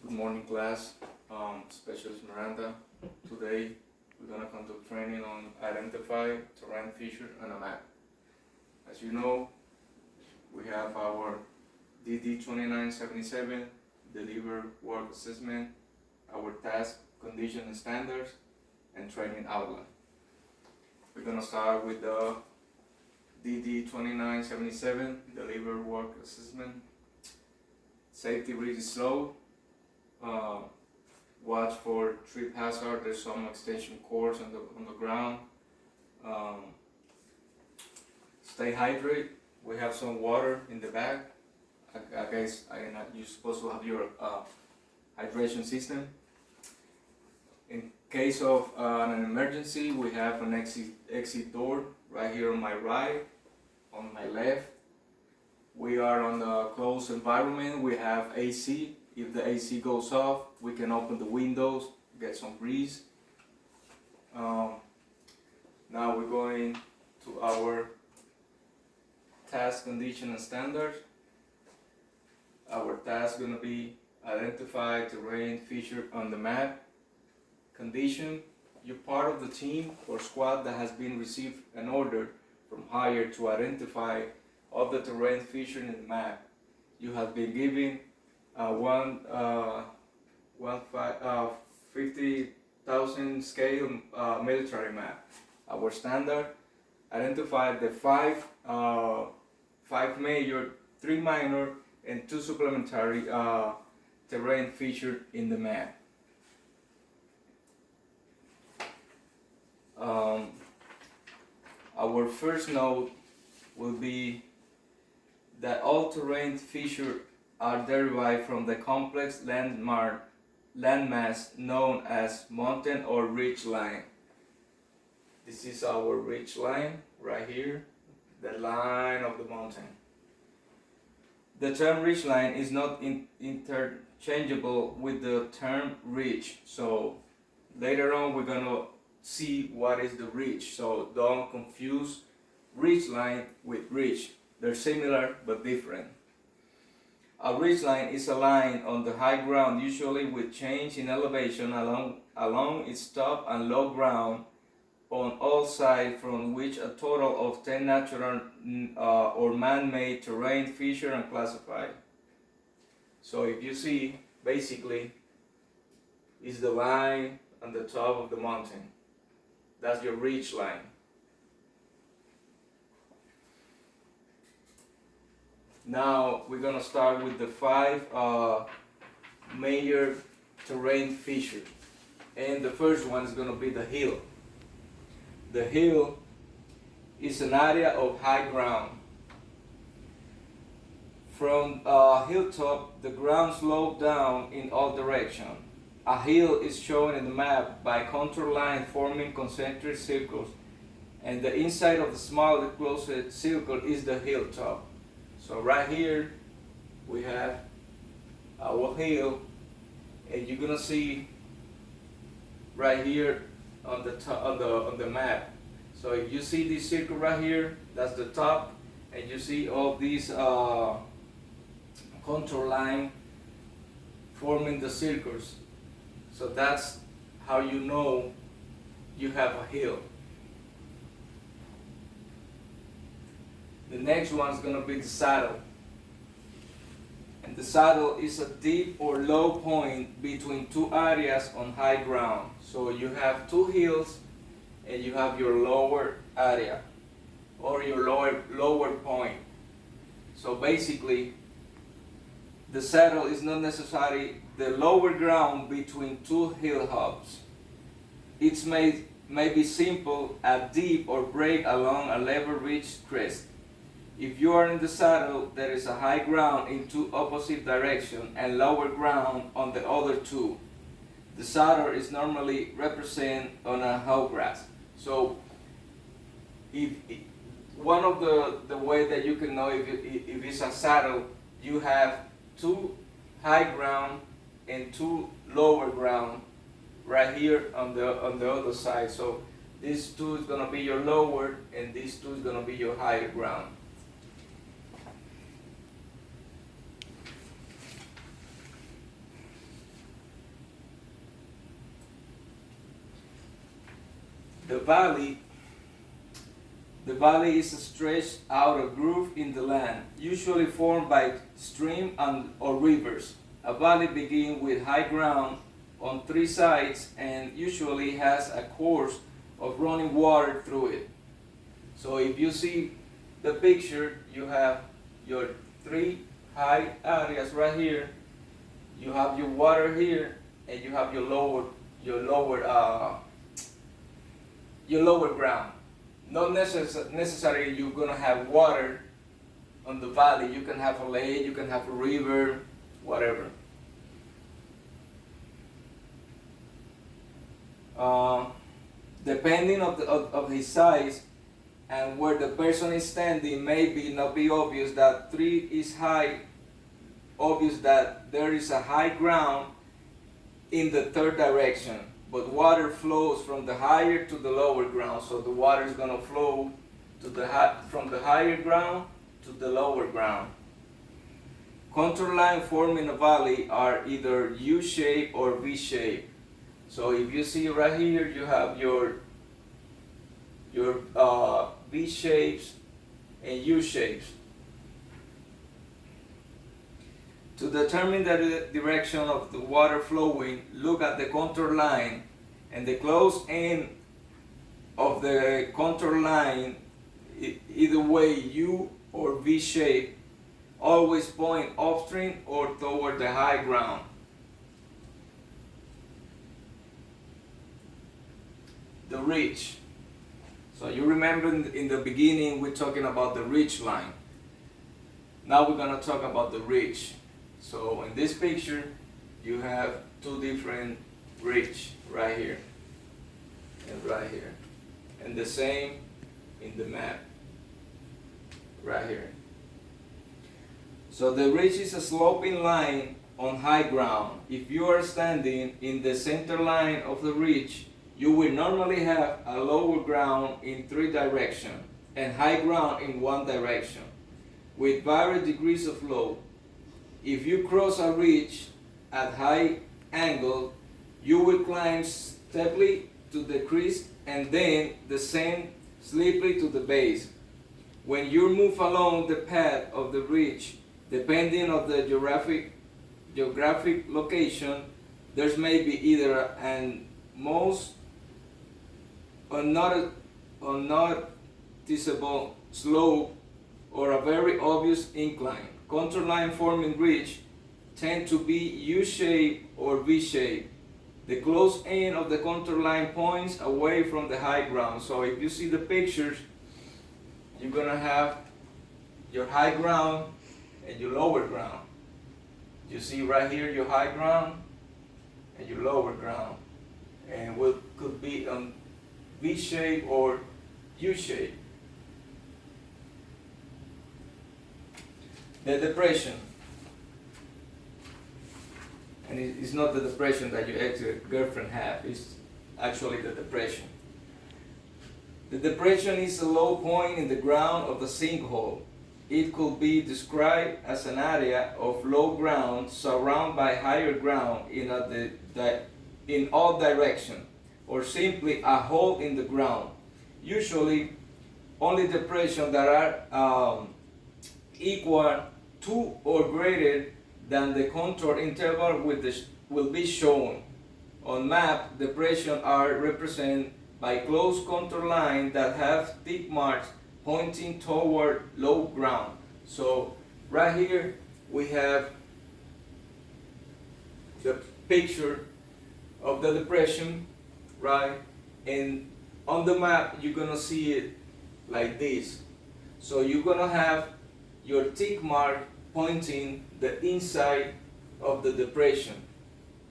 Good morning, class. Spc.Miranda. Today we're gonna conduct training on identify terrain feature on a map. As you know, we have our DD 2977 deliver work assessment, our task, condition and standards, and training outline. We're gonna start with the DD 2977 deliver work assessment. Safety reach is slow. Watch for trip hazard. There's some extension cords on the ground. Stay hydrated. We have some water in the bag. I guess you're supposed to have your hydration system. In case of an emergency, we have an exit door right here on my right, on my left. We are on a closed environment. We have AC. If the AC goes off, we can open the windows, get some breeze. Now we're going to our task, condition, and standards. Our task is going to be identify terrain feature on the map. Condition, you're part of the team or squad that has been received an order from higher to identify all the terrain feature in the map. You have been given 50,000 scale military map. Our standard identified the five major, 3 minor, and 2 supplementary terrain featured in the map. Our first note will be that all terrain features are derived from the complex landmass known as mountain or ridge line. This is our ridge line right here, the line of the mountain. The term ridge line is not interchangeable with the term ridge, so later on we're gonna see what is the ridge, so don't confuse ridge line with ridge. They're similar but different. A ridge line is a line on the high ground, usually with change in elevation along its top and low ground on all sides, from which a total of 10 natural or man-made terrain featured and classified. So if you see, basically, is the line on the top of the mountain. That's your ridge line. Now we're gonna start with the 5 major terrain features, and the first one is gonna be the hill. The hill is an area of high ground. From a hilltop, the ground slopes down in all directions. A hill is shown in the map by contour lines forming concentric circles, and the inside of the small enclosed circle is the hilltop. So right here we have our hill, and you're gonna see right here on the top, on the map. So if you see this circle right here, that's the top, and you see all these contour line forming the circles. So that's how you know you have a hill. The next one is going to be the saddle. And the saddle is a deep or low point between 2 areas on high ground. So you have 2 hills and you have your lower area or your lower point. So basically, the saddle is not necessarily the lower ground between 2 hill hubs. It may be simple, a deep or break along a level ridge crest. If you are in the saddle, there is a high ground in 2 opposite directions and lower ground on the other 2. The saddle is normally represented on a hoe grass. So, if one of the way that you can know if it's a saddle, you have 2 high ground and 2 lower ground right here on the other side. So this 2 is gonna be your lower, and this 2 is gonna be your higher ground. The valley is a stretched out a groove in the land, usually formed by stream or rivers. A valley begins with high ground on three sides and usually has a course of running water through it. So if you see the picture, you have your three high areas right here, you have your water here, and you have your lower ground. Not necessarily you're gonna have water on the valley. You can have a lake, you can have a river, whatever. Depending of his size and where the person is standing, maybe not be obvious that 3 is high, obvious that there is a high ground in the third direction, but water flows from the higher to the lower ground, so the water is going to flow from the higher ground to the lower ground. Contour lines forming a valley are either U-shape or V-shape. So if you see right here, you have your V shapes and U shapes. To determine the direction of the water flowing, look at the contour line, and the close end of the contour line, either way U or V shape, always point upstream or toward the high ground. The ridge. So you remember in the beginning we're talking about the ridge line. Now we're going to talk about the ridge. So in this picture you have two different ridge right here and right here, and the same in the map right here. So the ridge is a sloping line on high ground. If you are standing in the center line of the ridge, you will normally have a lower ground in 3 directions and high ground in 1 direction, with varied degrees of slope. If you cross a ridge at high angle, you will climb steeply to the crest and then descend steeply to the base. When you move along the path of the ridge, depending on the geographic location, there may be either an most unnoticeable slope or a very obvious incline. Contour line forming ridge tend to be U-shaped or V-shaped. The close end of the contour line points away from the high ground. So if you see the pictures, you're gonna have your high ground and your lower ground. You see right here your high ground and your lower ground, and what could be V-shape or U-shape. The depression, and it's not the depression that your ex-girlfriend have, it's actually the depression. The depression is a low point in the ground of the sinkhole. It could be described as an area of low ground surrounded by higher ground in all directions, or simply a hole in the ground. Usually, only depressions that are equal to or greater than the contour interval will be shown. On map, depressions are represented by close contour lines that have thick marks pointing toward low ground. So right here we have the picture of the depression, right? And on the map you're gonna see it like this. So you're gonna have your tick mark pointing the inside of the depression,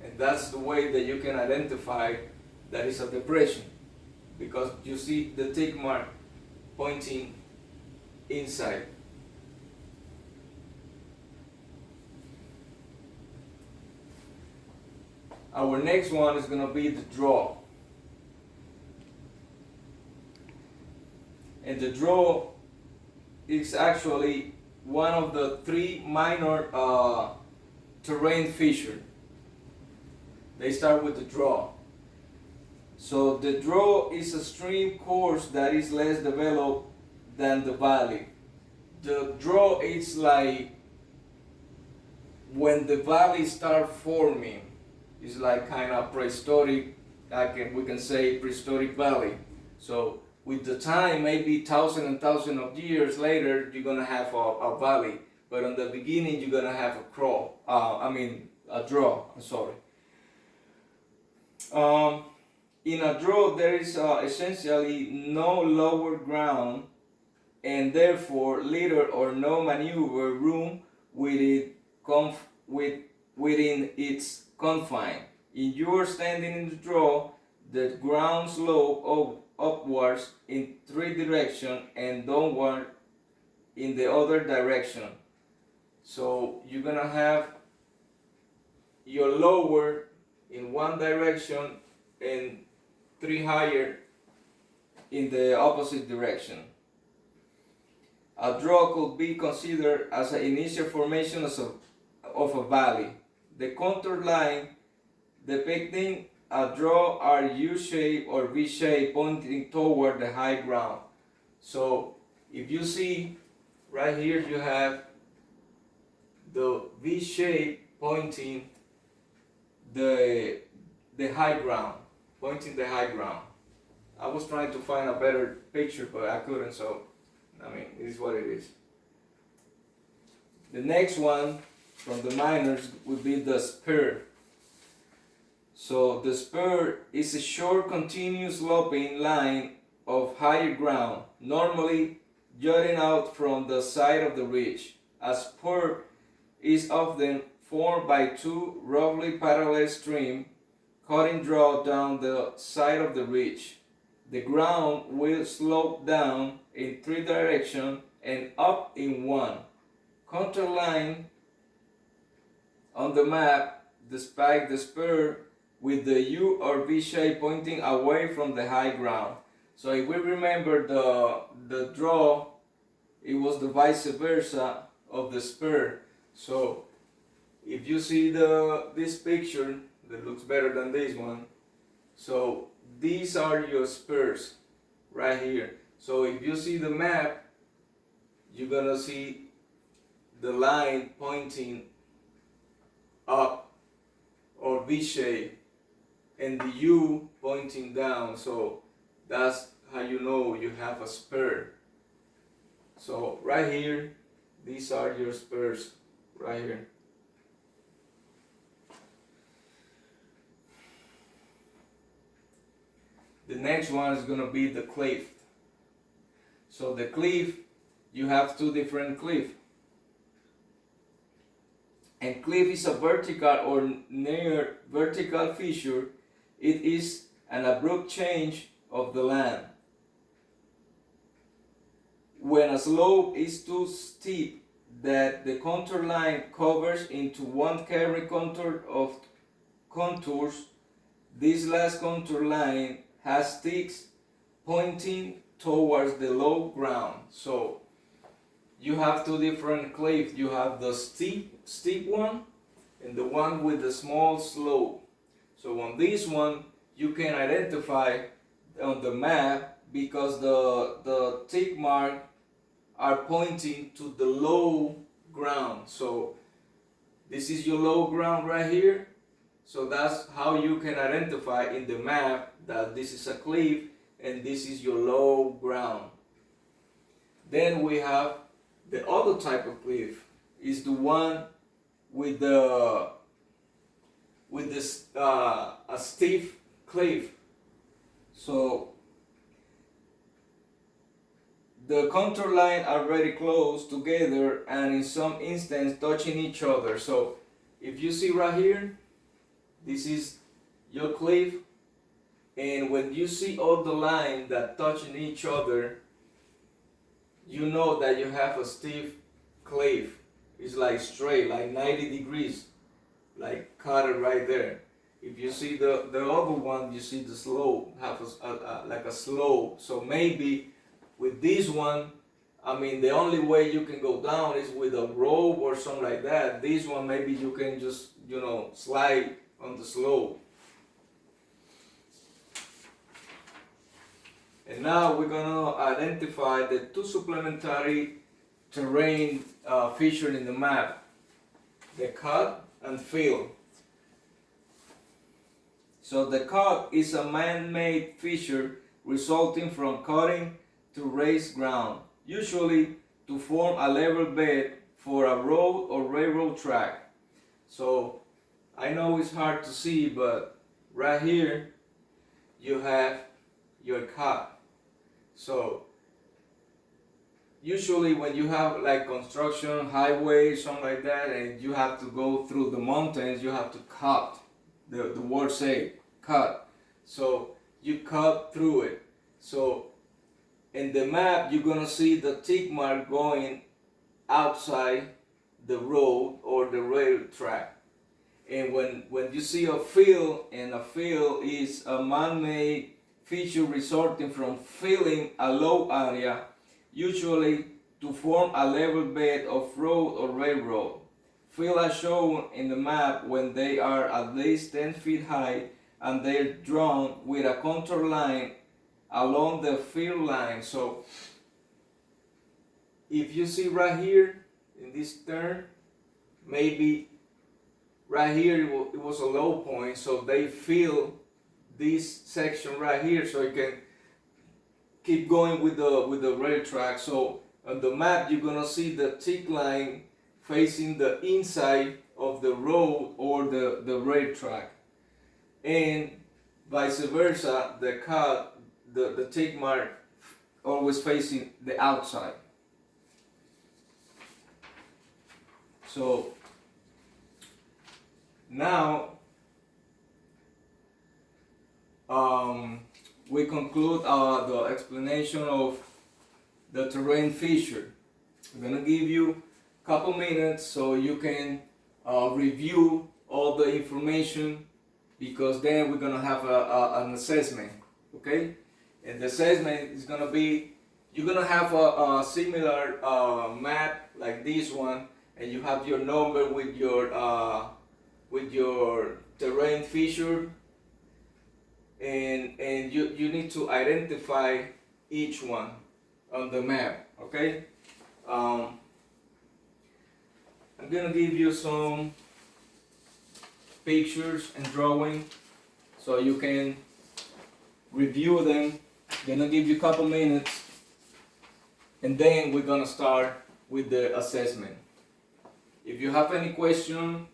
and that's the way that you can identify that it's a depression, because you see the tick mark pointing inside. Our next one is going to be the draw. And the draw is actually one of the 3 minor terrain features. They start with the draw. So the draw is a stream course that is less developed than the valley. The draw is like when the valley start forming. It's like kind of prehistoric, we can say prehistoric valley. So with the time, maybe thousands and thousands of years later, you're gonna have a valley. But in the beginning, you're gonna have a draw. I'm sorry. In a draw, there is essentially no lower ground, and therefore little or no maneuver room within its confine. If you are standing in the draw, the ground slope upwards in 3 directions and downward in the other direction. So you're gonna have your lower in one direction and 3 higher in the opposite direction. A draw could be considered as an initial formation of a valley. The contour line depicting a draw are U-shaped or V-shaped pointing toward the high ground. So if you see right here, you have the V-shape pointing the high ground, pointing the high ground. I was trying to find a better picture, but I couldn't, so it is what it is. The next one from the minors would be the spur. So the spur is a short, continuous sloping line of higher ground, normally jutting out from the side of the ridge. A spur is often formed by 2 roughly parallel streams cutting draw down the side of the ridge. The ground will slope down in 3 directions and up in 1. Contour line on the map despite the spur with the U or V shape pointing away from the high ground. So if we remember the draw, it was the vice versa of the spur. So if you see this picture that looks better than this one, so these are your spurs right here. So if you see the map, you're gonna see the line pointing up or V shape and the U pointing down. So that's how you know you have a spur. So right here, these are your spurs right here. The next one is going to be the cliff. So the cliff, you have 2 different cliffs. And cliff is a vertical or near vertical feature. It is an abrupt change of the land. When a slope is too steep that the contour line covers into one carrying contour of contours, this last contour line has sticks pointing towards the low ground. So you have 2 different cliffs. You have the steep one and the one with the small slope. So on this one, you can identify on the map because the tick mark are pointing to the low ground. So this is your low ground right here. So that's how you can identify in the map that this is a cliff and this is your low ground. Then we have the other type of cliff, is the one with a steep cliff. So the contour line are very close together and in some instances touching each other. So if you see right here, this is your cliff, and when you see all the lines that touching each other, you know that you have a steep cliff. It's like straight, like 90 degrees, like cut it right there. If you see the other one, you see the slope, have like a slope. So maybe with this one, the only way you can go down is with a rope or something like that. This one, maybe you can just, slide on the slope. And now we're gonna identify the two supplementary terrain featured in the map, the cut and fill. So the cut is a man-made feature resulting from cutting to raise ground, usually to form a level bed for a road or railroad track. So I know it's hard to see, but right here you have your cut. So usually when you have like construction, highways, something like that, and you have to go through the mountains, you have to cut. The word say cut. So you cut through it. So in the map you're gonna see the tick mark going outside the road or the rail track. And when you see a fill, and a fill is a man-made feature resulting from filling a low area, usually to form a level bed of road or railroad. Fill are shown in the map when they are at least 10 feet high and they're drawn with a contour line along the fill line. So if you see right here in this turn, maybe right here it was a low point, so they fill this section right here so you can keep going with the rail track. So on the map you're gonna see the tick line facing the inside of the road or the rail track, and vice versa, the cut, the tick mark always facing the outside. So now we conclude the explanation of the terrain feature. I'm gonna give you a couple minutes so you can review all the information, because then we're gonna have an assessment, okay? And the assessment is gonna be, you're gonna have a similar map like this one, and you have your number with your terrain feature, and you need to identify each one on the map, okay? I'm gonna give you some pictures and drawing so you can review them. Gonna give you a couple minutes, and then we're gonna start with the assessment. If you have any question,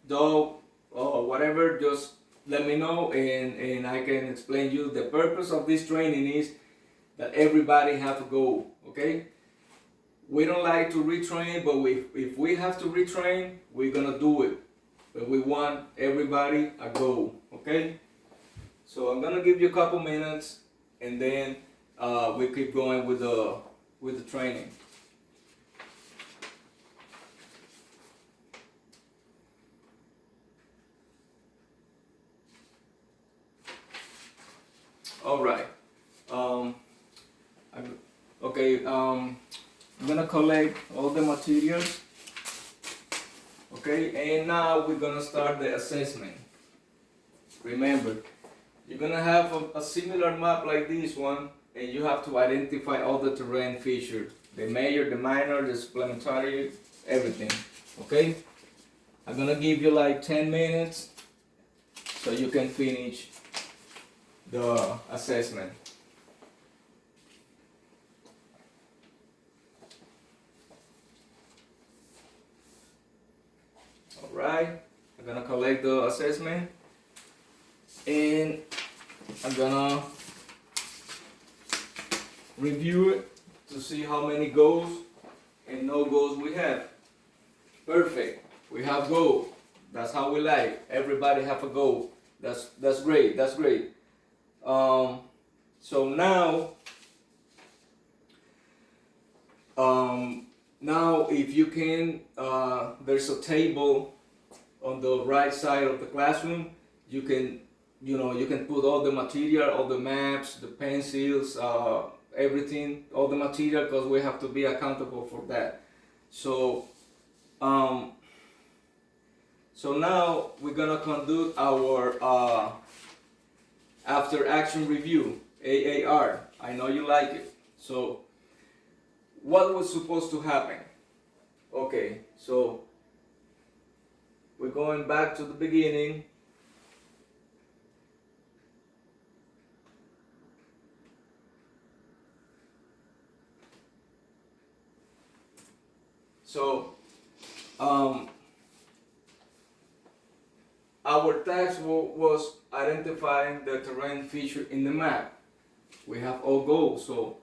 though, or whatever, just let me know, and I can explain you. The purpose of this training is that everybody have a goal, okay? We don't like to retrain, but if we have to retrain, we're gonna do it. But we want everybody a goal, okay? So I'm gonna give you a couple minutes, and then we keep going with the training. All right. I'm gonna collect all the materials. Okay, and now we're gonna start the assessment. Remember, you're gonna have a similar map like this one, and you have to identify all the terrain features, the major, the minor, the supplementary, everything. Okay, I'm gonna give you like 10 minutes so you can finish the assessment. Alright, I'm gonna collect the assessment, and I'm gonna review it to see how many goals and no goals we have. Perfect, we have goals. That's how we like. Everybody have a goal. That's great. That's great. So now if you can, there's a table on the right side of the classroom. You can put all the material, all the maps, the pencils, everything, all the material, because we have to be accountable for that. So now we're gonna conduct our after action review. AAR. I know you like it. So, what was supposed to happen? Okay, so we're going back to the beginning. So, our task was identifying the terrain feature in the map. We have all goals, so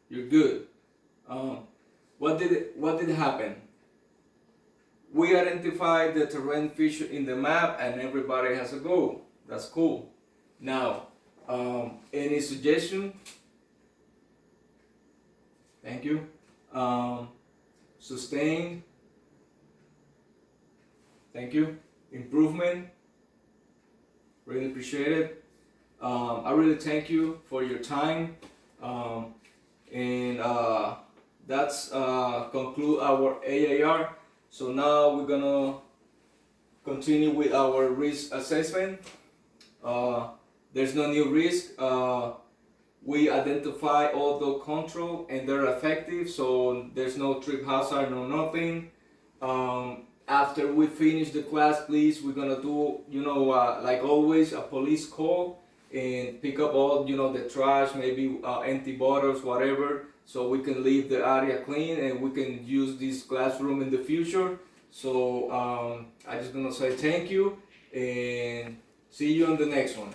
you're good. What did happen? We identified the terrain feature in the map, and everybody has a goal. That's cool. Now, any suggestion? Thank you. Sustain. Thank you. Improvement. Really appreciate it. I really thank you for your time. And that's conclude our AAR. So now we're gonna continue with our risk assessment. There's no new risk. We identify all the control and they're effective, so there's no trip hazard, no nothing. After we finish the class, please, we're gonna do, like always, a police call and pick up all, the trash, maybe empty bottles, whatever, so we can leave the area clean and we can use this classroom in the future. So I'm just gonna say thank you and see you on the next one.